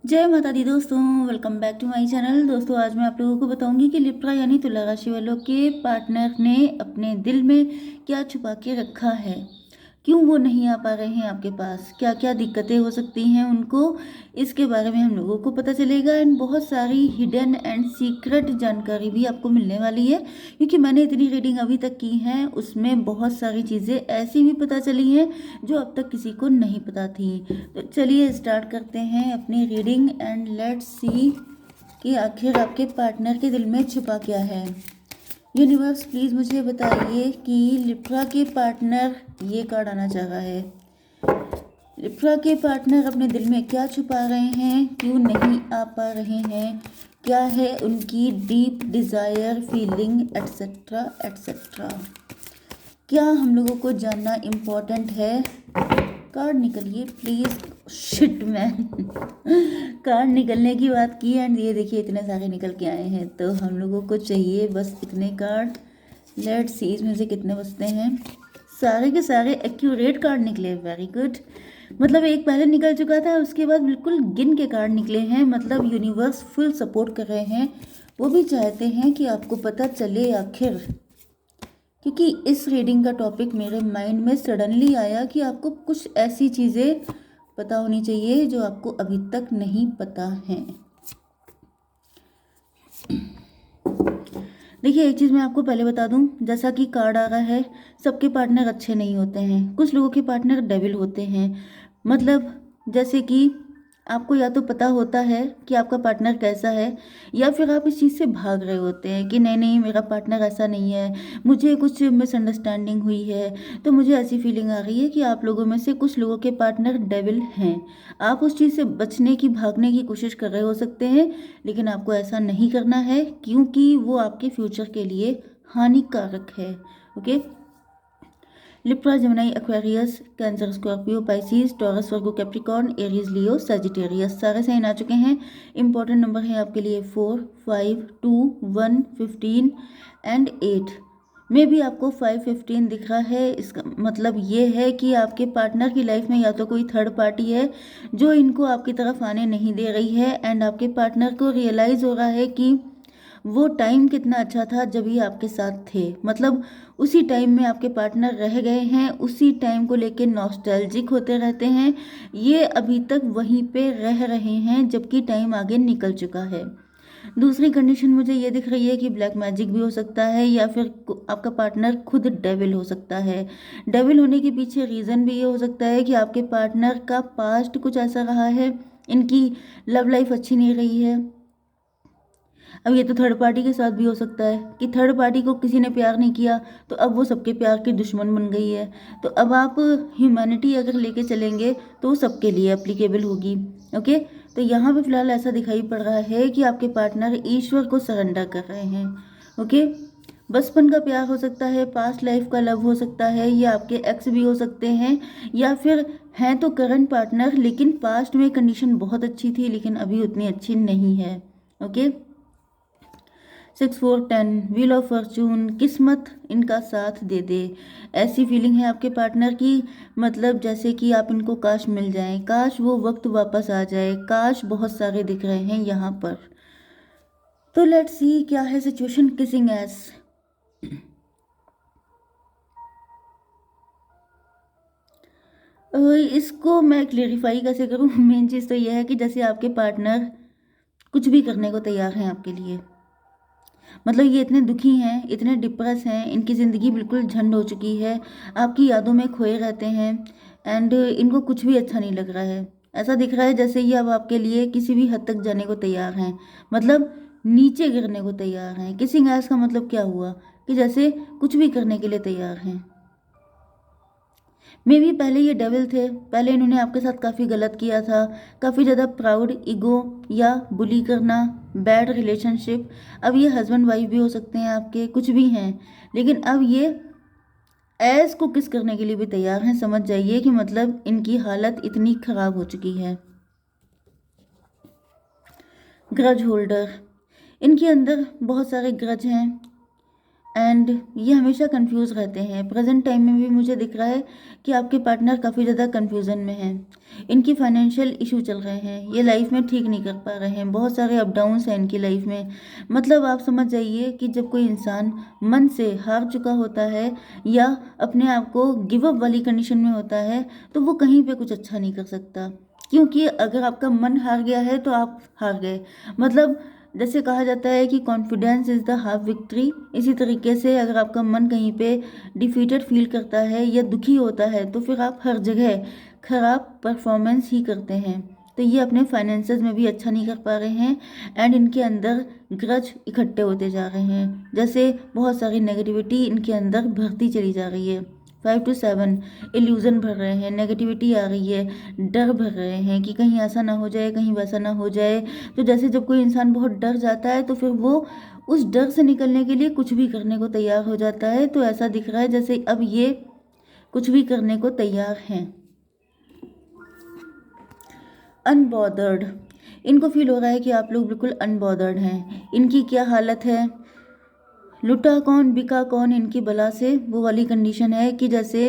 जय माता दी दोस्तों, welcome back to my channel. दोस्तों आज मैं आप लोगों को बताऊंगी कि लिब्रा यानी तुला राशि वालों के पार्टनर ने अपने दिल में क्या छुपा के रखा है, क्यों वो नहीं आ पा रहे हैं आपके पास, क्या क्या दिक्कतें हो सकती हैं उनको, इसके बारे में हम लोगों को पता चलेगा। एंड बहुत सारी हिडन एंड सीक्रेट जानकारी भी आपको मिलने वाली है, क्योंकि मैंने इतनी रीडिंग अभी तक की है उसमें बहुत सारी चीज़ें ऐसी भी पता चली हैं जो अब तक किसी को नहीं पता थी। तो चलिए स्टार्ट करते हैं अपनी रीडिंग एंड लेट्स सी कि आखिर आपके पार्टनर के दिल में छुपा क्या है। यूनिवर्स प्लीज़ मुझे बताइए कि लिब्रा के पार्टनर, ये कार्ड आना चाह रहा है, लिब्रा के पार्टनर अपने दिल में क्या छुपा रहे हैं, क्यों नहीं आ पा रहे हैं, क्या है उनकी deep desire, feeling etcetera etcetera, क्या हम लोगों को जानना इम्पोर्टेंट है। कार्ड निकलिए प्लीज़। शिट मैन कार्ड निकलने की बात की एंड ये देखिए इतने सारे निकल के आए हैं, तो हम लोगों को चाहिए बस इतने कार्ड। लेट्स सी इसमें से कितने बचते हैं। सारे के सारे एक्यूरेट कार्ड निकले, वेरी गुड। मतलब एक पहले निकल चुका था, उसके बाद बिल्कुल गिन के कार्ड निकले हैं। मतलब यूनिवर्स फुल सपोर्ट कर रहे हैं, वो भी चाहते हैं कि आपको पता चले आखिर, क्योंकि इस रीडिंग का टॉपिक मेरे माइंड में सडनली आया कि आपको कुछ ऐसी चीज़ें पता होनी चाहिए जो आपको अभी तक नहीं पता हैं। देखिए एक चीज़ मैं आपको पहले बता दूं, जैसा कि कार्ड आ रहा है, सबके पार्टनर अच्छे नहीं होते हैं, कुछ लोगों के पार्टनर डेविल होते हैं। मतलब जैसे कि आपको या तो पता होता है कि आपका पार्टनर कैसा है, या फिर आप इस चीज़ से भाग रहे होते हैं कि नहीं नहीं मेरा पार्टनर ऐसा नहीं है, मुझे कुछ मिसअंडरस्टैंडिंग हुई है। तो मुझे ऐसी फीलिंग आ रही है कि आप लोगों में से कुछ लोगों के पार्टनर डेविल हैं। आप उस चीज़ से बचने की, भागने की कोशिश कर रहे हो सकते हैं, लेकिन आपको ऐसा नहीं करना है, क्योंकि वो आपके फ्यूचर के लिए हानिकारक है। Okay. Libra, Gemini, Aquarius, Cancer, Scorpio, Pisces, Taurus, Virgo, Capricorn, Aries, Leo, Sagittarius, सारे साइन आ चुके हैं। इंपॉर्टेंट नंबर है आपके लिए 4, 5, 2, 1, 15 एंड 8 में भी आपको 5, 15 दिख रहा है। इसका मतलब ये है कि आपके पार्टनर की लाइफ में या तो कोई थर्ड पार्टी है जो इनको आपकी तरफ आने नहीं दे रही है, एंड आपके पार्टनर को रियलाइज़ हो रहा है कि वो टाइम कितना अच्छा था जब ये आपके साथ थे। मतलब उसी टाइम में आपके पार्टनर रह गए हैं, उसी टाइम को लेके नॉस्टैल्जिक होते रहते हैं। ये अभी तक वहीं पे रह रहे हैं जबकि टाइम आगे निकल चुका है। दूसरी कंडीशन मुझे ये दिख रही है कि ब्लैक मैजिक भी हो सकता है, या फिर आपका पार्टनर खुद डेविल हो सकता है। डेविल होने के पीछे रीज़न भी ये हो सकता है कि आपके पार्टनर का पास्ट कुछ ऐसा रहा है, इनकी लव लाइफ अच्छी नहीं रही है। अब ये तो थर्ड पार्टी के साथ भी हो सकता है कि थर्ड पार्टी को किसी ने प्यार नहीं किया, तो अब वो सबके प्यार की दुश्मन बन गई है। तो अब आप ह्यूमैनिटी अगर लेके चलेंगे तो वो सबके लिए एप्लीकेबल होगी। ओके। तो यहाँ पे फिलहाल ऐसा दिखाई पड़ रहा है कि आपके पार्टनर ईश्वर को सरेंडर कर रहे हैं। ओके। बचपन का प्यार हो सकता है, पास्ट लाइफ का लव हो सकता है, या आपके एक्स भी हो सकते हैं, या फिर हैं तो करंट पार्टनर, लेकिन पास्ट में कंडीशन बहुत अच्छी थी लेकिन अभी उतनी अच्छी नहीं है। ओके। 6, 4, 10, व्हील ऑफ फॉर्चून, किस्मत इनका साथ दे दे, ऐसी फीलिंग है आपके पार्टनर की। मतलब जैसे कि आप इनको काश मिल जाएं, काश वो वक्त वापस आ जाए, काश बहुत सारे दिख रहे हैं यहाँ पर। तो लेट्स सी क्या है सिचुएशन। किसिंग एस, इसको मैं क्लेरिफाई कैसे करूँ मेन चीज़ तो यह है कि जैसे आपके पार्टनर कुछ भी करने को तैयार हैं आपके लिए। मतलब ये इतने दुखी हैं, इतने डिप्रेस हैं, इनकी ज़िंदगी बिल्कुल झंड हो चुकी है, आपकी यादों में खोए रहते हैं, एंड इनको कुछ भी अच्छा नहीं लग रहा है। ऐसा दिख रहा है जैसे ये अब आपके लिए किसी भी हद तक जाने को तैयार हैं, मतलब नीचे गिरने को तैयार हैं। किसिंग ऐस का मतलब क्या हुआ कि जैसे कुछ भी करने के लिए तैयार हैं। मे बी पहले ये डेविल थे, पहले इन्होंने आपके साथ काफ़ी गलत किया था, काफ़ी ज़्यादा प्राउड, ईगो या बुली करना, बैड रिलेशनशिप। अब ये हस्बैंड वाइफ भी हो सकते हैं आपके, कुछ भी हैं, लेकिन अब ये ऐस को किस करने के लिए भी तैयार हैं। समझ जाइए कि मतलब इनकी हालत इतनी खराब हो चुकी है। ग्रज होल्डर, इनके अंदर बहुत सारे ग्रज हैं, एंड ये हमेशा कंफ्यूज रहते हैं। प्रेजेंट टाइम में भी मुझे दिख रहा है कि आपके पार्टनर काफ़ी ज़्यादा कंफ्यूजन में हैं। इनकी फाइनेंशियल इशू चल रहे हैं, ये लाइफ में ठीक नहीं कर पा रहे हैं, बहुत सारे अप डाउन्स हैं इनकी लाइफ में। मतलब आप समझ जाइए कि जब कोई इंसान मन से हार चुका होता है या अपने आप को गिव अप वाली कंडीशन में होता है तो वो कहीं पे कुछ अच्छा नहीं कर सकता, क्योंकि अगर आपका मन हार गया है तो आप हार गए। मतलब जैसे कहा जाता है कि confidence is the half victory, इसी तरीके से अगर आपका मन कहीं पे डिफीटेड फील करता है या दुखी होता है तो फिर आप हर जगह खराब परफॉर्मेंस ही करते हैं। तो ये अपने फाइनेंसेस में भी अच्छा नहीं कर पा रहे हैं एंड इनके अंदर ग्रज इकट्ठे होते जा रहे हैं, जैसे बहुत सारी नेगेटिविटी इनके अंदर भरती चली जा रही है। 5 to 7 इल्यूज़न भर रहे हैं, नेगेटिविटी आ रही है, डर भर रहे हैं कि कहीं ऐसा ना हो जाए, कहीं वैसा ना हो जाए। तो जैसे जब कोई इंसान बहुत डर जाता है तो फिर वो उस डर से निकलने के लिए कुछ भी करने को तैयार हो जाता है। तो ऐसा दिख रहा है जैसे अब ये कुछ भी करने को तैयार हैं। अनबॉदर्ड, इनको फील हो रहा है कि आप लोग बिल्कुल अनबॉदर्ड हैं। इनकी क्या हालत है, लुटा कौन बिका कौन इनकी बला से, वो वाली कंडीशन है कि जैसे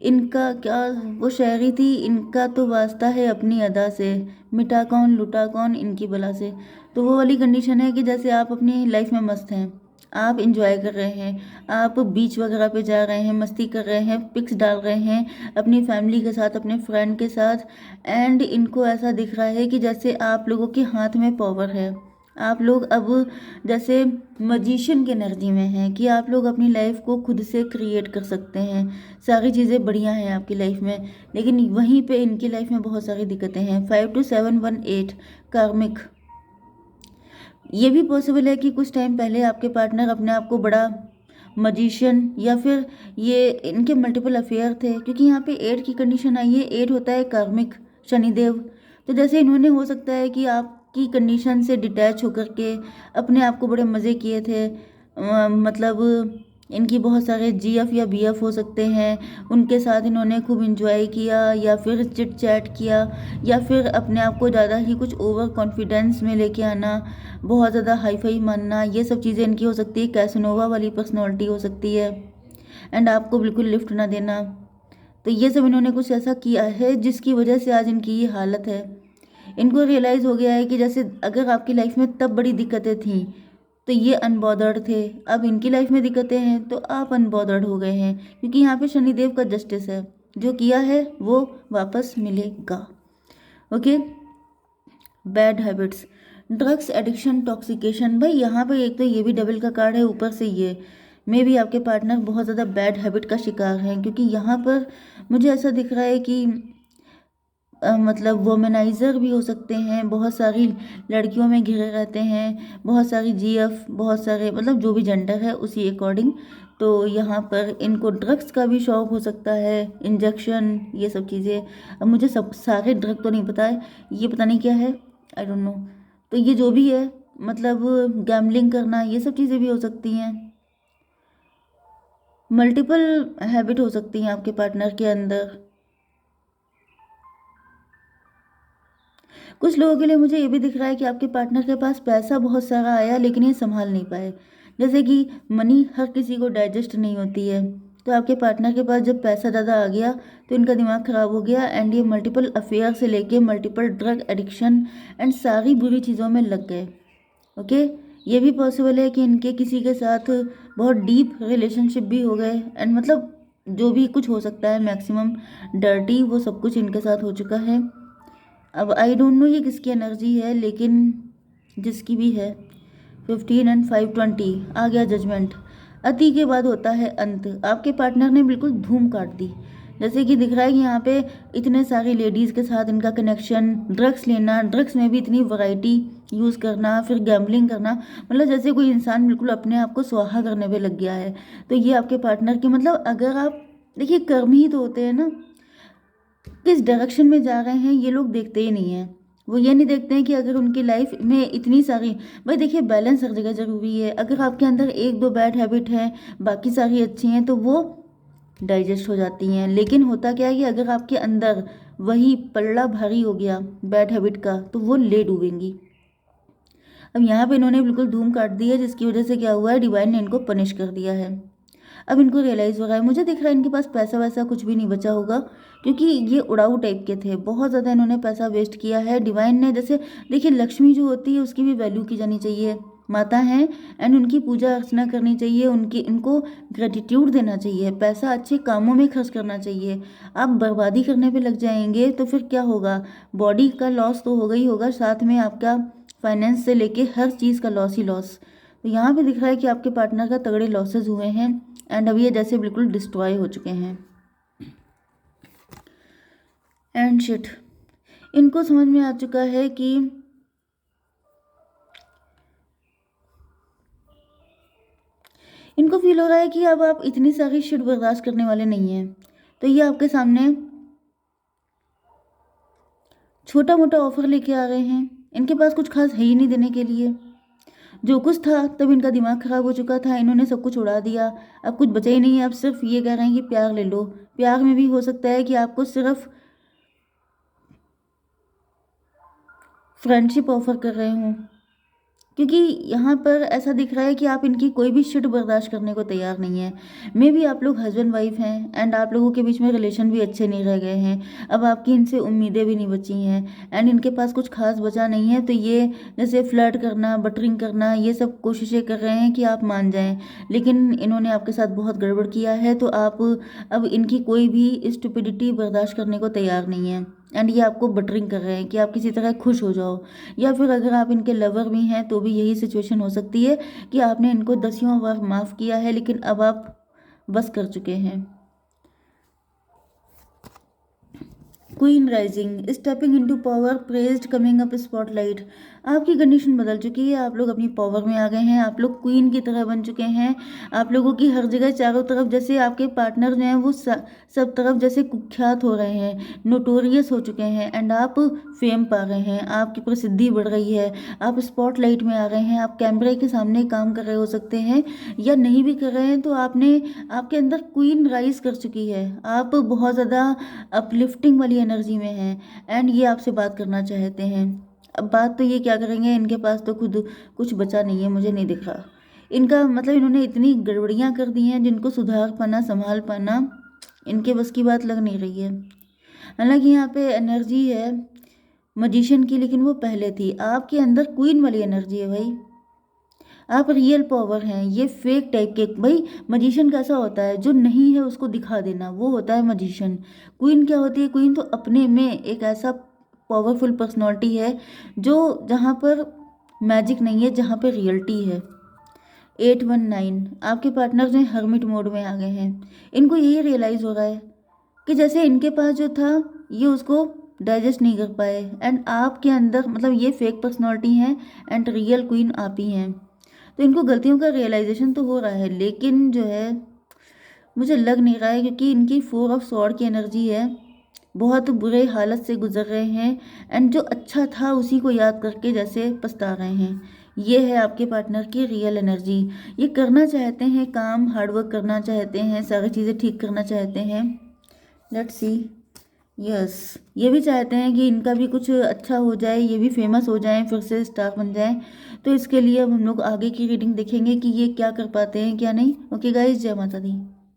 इनका क्या, वो शायरी थी, इनका तो वास्ता है अपनी अदा से, मिटा कौन लुटा कौन इनकी बला से। तो वो वाली कंडीशन है कि जैसे आप अपनी लाइफ में मस्त हैं, आप इंजॉय कर रहे हैं, आप बीच वगैरह पे जा रहे हैं, मस्ती कर रहे हैं, पिक्स डाल रहे हैं अपनी फैमिली के साथ, अपने फ्रेंड के साथ। एंड इनको ऐसा दिख रहा है कि जैसे आप लोगों के हाथ में पावर है, आप लोग अब जैसे मजिशियन की एनर्जी में हैं कि आप लोग अपनी लाइफ को खुद से क्रिएट कर सकते हैं, सारी चीज़ें बढ़िया हैं आपकी लाइफ में। लेकिन वहीं पे इनकी लाइफ में बहुत सारी दिक्कतें हैं। 5 to 7 1 8 कार्मिक, ये भी पॉसिबल है कि कुछ टाइम पहले आपके पार्टनर अपने आप को बड़ा मजिशियन, या फिर ये इनके मल्टीपल अफेयर थे, क्योंकि यहाँ पे 8 की कंडीशन आई है। 8 होता है कार्मिक, शनिदेव। तो जैसे इन्होंने हो सकता है कि आपकी कंडीशन से डिटैच होकर के अपने आप को बड़े मज़े किए थे। मतलब इनकी बहुत सारे जीएफ या बीएफ हो सकते हैं, उनके साथ इन्होंने खूब इंजॉय किया या फिर चिट चैट किया, या फिर अपने आप को ज़्यादा ही कुछ ओवर कॉन्फिडेंस में लेके आना, बहुत ज़्यादा हाई फाई मानना, ये सब चीज़ें इनकी हो सकती है। कैसनोवा वाली पर्सनैलिटी हो सकती है एंड आपको बिल्कुल लिफ्ट ना देना। तो ये सब इन्होंने कुछ ऐसा किया है जिसकी वजह से आज इनकी ये हालत है। इनको रियलाइज़ हो गया है कि जैसे अगर आपकी लाइफ में तब बड़ी दिक्कतें थीं तो ये अनबॉदर्ड थे, अब इनकी लाइफ में दिक्कतें हैं तो आप अनबॉदर्ड हो गए हैं, क्योंकि यहाँ पे शनिदेव का जस्टिस है, जो किया है वो वापस मिलेगा। Okay. Bad habits, drugs addiction, टॉक्सिकेशन। भाई यहाँ पे एक तो ये भी डबल का कार्ड है, ऊपर से ये मे भी आपके पार्टनर बहुत ज़्यादा बैड हैबिट का शिकार हैं, क्योंकि यहाँ पर मुझे ऐसा दिख रहा है कि मतलब वोमेनाइज़र भी हो सकते हैं, बहुत सारी लड़कियों में घिरे रहते हैं, बहुत सारी जीएफ, बहुत सारे मतलब जो भी जेंडर है उसी अकॉर्डिंग। तो यहाँ पर इनको ड्रग्स का भी शौक हो सकता है, इंजेक्शन, ये सब चीज़ें। अब मुझे सब सारे ड्रग तो नहीं पता है, ये पता नहीं क्या है, आई डोंट नो। तो ये जो भी है, मतलब गैम्बलिंग करना, ये सब चीज़ें भी हो सकती हैं। मल्टीपल हैबिट हो सकती हैं आपके पार्टनर के अंदर। कुछ लोगों के लिए मुझे ये भी दिख रहा है कि आपके पार्टनर के पास पैसा बहुत सारा आया लेकिन ये संभाल नहीं पाए। जैसे कि मनी हर किसी को डाइजेस्ट नहीं होती है, तो आपके पार्टनर के पास जब पैसा ज़्यादा आ गया तो इनका दिमाग ख़राब हो गया एंड ये मल्टीपल अफेयर से लेके मल्टीपल ड्रग एडिक्शन एंड सारी बुरी चीज़ों में लग गए। ओके। ये भी पॉसिबल है कि इनके किसी के साथ बहुत डीप रिलेशनशिप भी हो गए एंड मतलब जो भी कुछ हो सकता है, मैक्सिमम डर्टी, वो सब कुछ इनके साथ हो चुका है। अब आई डोंट नो ये किसकी एनर्जी है, लेकिन जिसकी भी है। 15 एंड 5 20 आ गया जजमेंट। अति के बाद होता है अंत। आपके पार्टनर ने बिल्कुल धूम काट दी, जैसे कि दिख रहा है कि यहाँ पे इतने सारी लेडीज़ के साथ इनका कनेक्शन, ड्रग्स लेना, ड्रग्स में भी इतनी वैरायटी यूज़ करना, फिर गैम्बलिंग करना, मतलब जैसे कोई इंसान बिल्कुल अपने आप को स्वाहा करने पे लग गया है। तो ये आपके पार्टनर के मतलब, अगर आप देखिए, कर्म ही तो होते हैं ना, किस डायरेक्शन में जा रहे हैं ये लोग देखते ही नहीं हैं। वो ये नहीं देखते हैं कि अगर उनकी लाइफ में इतनी सारी, भाई देखिए बैलेंस हर जगह ज़रूरी है। अगर आपके अंदर एक दो बैड हैबिट है, बाकी सारी अच्छी हैं, तो वो डाइजेस्ट हो जाती हैं। लेकिन होता क्या है कि अगर आपके अंदर वही पल्ला भारी हो गया बैड हैबिट का, तो वो ले डूबेंगी। अब यहाँ पे इन्होंने बिल्कुल धूम काट दी है, जिसकी वजह से क्या हुआ है, डिवाइन ने इनको पनिश कर दिया है। अब इनको रियलाइज़ हो रहा है, मुझे दिख रहा है इनके पास पैसा वैसा कुछ भी नहीं बचा होगा, क्योंकि ये उड़ाऊ टाइप के थे, बहुत ज़्यादा इन्होंने पैसा वेस्ट किया है। डिवाइन ने, जैसे देखिए लक्ष्मी जो होती है उसकी भी वैल्यू की जानी चाहिए, माता हैं एंड उनकी पूजा अर्चना करनी चाहिए, उनकी इनको ग्रेटिट्यूड देना चाहिए, पैसा अच्छे कामों में खर्च करना चाहिए। आप बर्बादी करने पे लग जाएंगे तो फिर क्या होगा, बॉडी का लॉस तो होगा ही होगा, साथ में आपका फाइनेंस से लेके हर चीज़ का लॉस ही लॉस। तो यहाँ पे दिख रहा है कि आपके पार्टनर का तगड़े लॉसेज हुए हैं एंड अभी ये जैसे बिल्कुल डिस्ट्रॉय हो चुके हैं। एंड शिट, इनको समझ में आ चुका है कि इनको फील हो रहा है कि अब आप इतनी सारी शिट बर्दाश्त करने वाले नहीं हैं, तो ये आपके सामने छोटा मोटा ऑफर लेके आ रहे हैं। इनके पास कुछ खास है ही नहीं देने के लिए, जो कुछ था तब इनका दिमाग खराब हो चुका था, इन्होंने सब कुछ उड़ा दिया, अब कुछ बचा ही नहीं है। अब सिर्फ ये कह रहे हैं कि प्यार ले लो। प्यार में भी हो सकता है कि आपको सिर्फ फ्रेंडशिप ऑफर कर रहे हूँ, क्योंकि यहाँ पर ऐसा दिख रहा है कि आप इनकी कोई भी शिट बर्दाश्त करने को तैयार नहीं है। मे बी आप लोग हस्बैंड वाइफ हैं एंड आप लोगों के बीच में रिलेशन भी अच्छे नहीं रह गए हैं, अब आपकी इनसे उम्मीदें भी नहीं बची हैं एंड इनके पास कुछ खास बचा नहीं है। तो ये जैसे फ्लर्ट करना, बटरिंग करना, ये सब कोशिशें कर रहे हैं कि आप मान जाएं, लेकिन इन्होंने आपके साथ बहुत गड़बड़ किया है, तो आप अब इनकी कोई भी स्टुपिडिटी बर्दाश्त करने को तैयार नहीं है एंड ये आपको बटरिंग कर रहे हैं कि आप किसी तरह खुश हो जाओ। या फिर अगर आप इनके लवर भी हैं तो भी यही सिचुएशन हो सकती है कि आपने इनको दसियों बार माफ़ किया है, लेकिन अब आप बस कर चुके हैं। Queen rising, stepping into power, praised, coming up spotlight. आपकी कंडीशन बदल चुकी है, आप लोग अपनी पावर में आ गए हैं, आप लोग क्वीन की तरह बन चुके हैं। आप लोगों की हर जगह चारों तरफ, जैसे आपके पार्टनर जो हैं वो सब तरफ जैसे कुख्यात हो रहे हैं, नोटोरियस हो चुके हैं एंड आप फेम पा रहे हैं, आपकी प्रसिद्धि बढ़ रही है, आप स्पॉटलाइट में आ रहे हैं, आप कैमरे के सामने काम कर रहे हो सकते हैं या नहीं भी कर रहे हैं, तो आपने आपके अंदर क्वीन राइज कर चुकी है, आप बहुत ज़्यादा अपलिफ्टिंग वाली एनर्जी में हैं एंड ये आपसे बात करना चाहते हैं। अब बात तो ये क्या करेंगे, इनके पास तो खुद कुछ बचा नहीं है, मुझे नहीं दिख रहा इनका, मतलब इन्होंने इतनी गड़बड़ियाँ कर दी हैं जिनको सुधार पाना, संभाल पाना इनके बस की बात लग नहीं रही है। हालांकि यहाँ पे एनर्जी है मजिशियन की, लेकिन वो पहले थी, आपके अंदर क्वीन वाली एनर्जी है भाई, आप रियल पावर हैं, ये फेक टाइप के। भाई मजिशियन कैसा होता है, जो नहीं है उसको दिखा देना, वो होता है मजिशियन। क्वीन क्या होती है, क्वीन तो अपने में एक ऐसा पावरफुल पर्सनालिटी है जो, जहाँ पर मैजिक नहीं है, जहाँ पर रियलिटी है। 819, आपके पार्टनर जो हर्मिट मोड में आ गए हैं, इनको यही रियलाइज़ हो रहा है कि जैसे इनके पास जो था ये उसको डाइजेस्ट नहीं कर पाए एंड आपके अंदर, मतलब ये फेक पर्सनालिटी हैं एंड रियल क्वीन आप ही हैं। तो इनको गलतियों का रियलाइजेशन तो हो रहा है, लेकिन जो है मुझे लग नहीं रहा है, क्योंकि इनकी 4 ऑफ स्वॉर्ड की एनर्जी है, बहुत बुरे हालत से गुजर रहे हैं एंड जो अच्छा था उसी को याद करके जैसे पछता रहे हैं। ये है आपके पार्टनर की रियल एनर्जी, ये करना चाहते हैं काम, हार्डवर्क करना चाहते हैं, सारी चीज़ें ठीक करना चाहते हैं। लेट्स सी, यस, ये भी चाहते हैं कि इनका भी कुछ अच्छा हो जाए, ये भी फेमस हो जाएं, फिर से स्टार बन जाएं। तो इसके लिए अब हम लोग आगे की रीडिंग देखेंगे कि ये क्या कर पाते हैं क्या नहीं। ओके गाइस, जय माता दी।